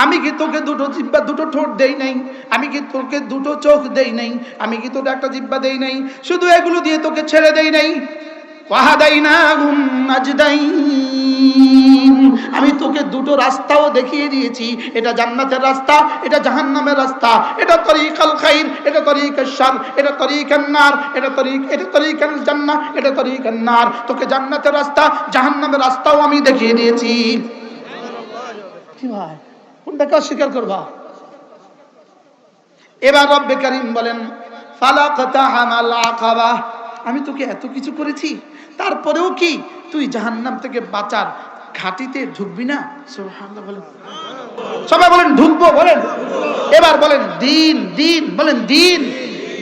আমি কি তোকে দুটো জিহ্বা দুটো ঠোঁট দেই নাই? আমি কি তোকে দুটো চোখ দেই নাই? আমি কি তোকে একটা জিহ্বা দেই নাই? শুধু এগুলো দিয়ে তোকে ছেড়ে দেই নাই? ওয়াহাদাইনাহুম নাজদাইন, আমি তোকে দুটো রাস্তাও দেখিয়ে দিয়েছি। এটা জান্নাতের রাস্তা, এটা জাহান্নামের রাস্তা। এটা তরিকাল খাইর, এটা তরিকাল শার, এটা তরিকান নার, এটা তরিকাল জান্নাহ, এটা তরিকান নার। তোকে জান্নাতের রাস্তা জাহান্নামের রাস্তাও আমি দেখিয়ে দিয়েছি। কি ভাই, কোনটাকে অস্বীকার করবা? এবার রব্বে কারীম বলেন ফালাকতাহামাল আকাবা, আমি তোকে এত কিছু করেছি, তারপরেও কি তুই জাহান্নাম থেকে বাঁচার ঘাটিতে ঢুকবি না? সুবহানাল্লাহ বলেন, সবাই বলেন ঢুকবো, বলেন। এবার বলেন দিন, দিন বলেন, দিন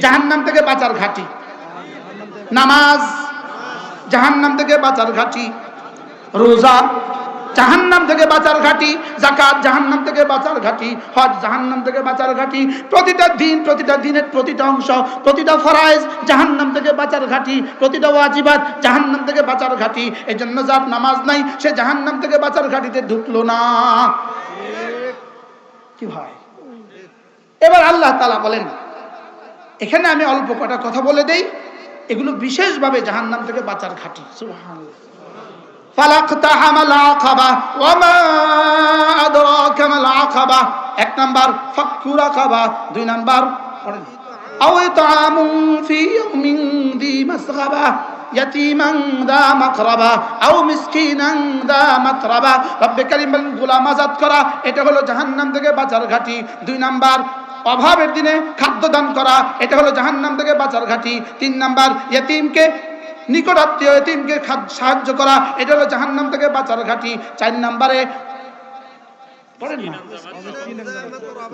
জাহান্নাম থেকে বাঁচার ঘাটি। নামাজ জাহান্নাম থেকে বাঁচার ঘাটি, রোজা জাহান্নাম থেকে বাঁচার ঘাটি, যাকাত জাহান্নাম থেকে বাঁচার ঘাটি, হজ জাহান্নাম থেকে বাঁচার ঘাটি। প্রতিটা দিন, প্রতিটা দিনের প্রতিটা অংশ, প্রতিটা ফরজ জাহান্নাম থেকে বাঁচার ঘাটি, প্রতিটা ওয়াজিবাত জাহান্নাম থেকে বাঁচার ঘাটি। এজন্য যার নামাজ নাই সে জাহান্নাম থেকে বাঁচার ঘাটিতে ঢুকলো না। কি ভাই? এবার আল্লাহ তাআলা বলেন, এখানে আমি অল্প কটা কথা বলে দেই, এগুলো বিশেষভাবে জাহান্নাম থেকে বাঁচার ঘাটি। সুবহানাল্লাহ। ফালাকতাহামাল আকাবা ওয়ামা আদরাকা মাল আকাবা। এক নাম্বার ফাক্কু রাকাবা, দুই নাম্বার পড়েন আও ইতআমুন ফি ইয়াউমিন যী মাসগাবা ইয়াতীমান যা মাকরাবা আও মিসকিনান যা মাতরাবা। রব্বে কারীম বলেন গোলাম আযাদ করা, এটা হলো জাহান্নাম থেকে বাঁচার ঘাটি। দুই নাম্বার অভাবের দিনে খাদ্য দান করা, এটা হলো জাহান্নাম থেকে বাঁচার ঘাটি। তিন নাম্বার ইয়েতিমকে, নিকটাত্মীয় এতিমকে সাহায্য করা, এটা হলো জাহান্নাম থেকে বাঁচার ঘাটি। চার নম্বরে পড়েন না,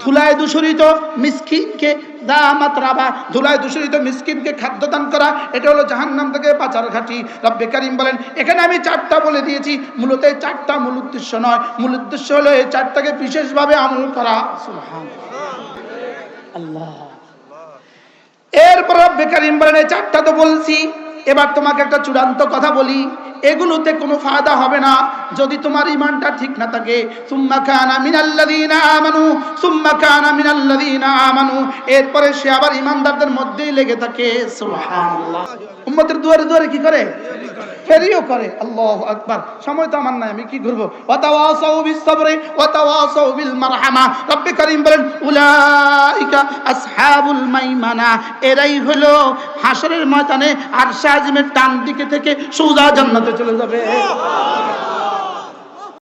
ধুলায় দূষিত মিসকিনকে দামাত রাবা, ধুলায় দূষিত মিসকিনকে খাদ্য দান করা, এটা হলো জাহান্নাম থেকে বাঁচার ঘাটি। রব্বে কারীম বলেন এখানে আমি চারটা বলে দিয়েছি, মূলত এই চারটা মূল উদ্দেশ্য নয়, মূল উদ্দেশ্য হলো এই চারটাকে বিশেষভাবে আমল করা। সুবহানাল্লাহ। এরপর রব্বে কারীম বলেন এই চারটা তো বলছি, এবার তোমাকে একটা চূড়ান্ত কথা বলি, এগুলোতে কোনো ফায়দা হবে না যদি তোমার ঈমানটা ঠিক না থাকে। সুম্মা কানা মিনাল্লাযীনা আমানু, সুম্মা কানা মিনাল্লাযীনা আমানু, এরপরে সে আবার ঈমানদারদের মধ্যেই লেগে থাকে। সুবহানাল্লাহ। উম্মতের দুয়ারে দুয়ারে কি করে? ফেরিও করে। আল্লাহু আকবার। সময় তো আমার নাই, আমি কি করব? ওয়া তাওয়াসাউ বিস সাবরি ওয়া তাওয়াসাউ বিল মারহামা। রব্বে কারীম বলেন উলাইকা আসহাবুল মাইমানা, এরাই হলো হাশরের ময়দানে আরশে আজিমের ডান দিকে থেকে সোজা জান্নাতে চলে যাবে।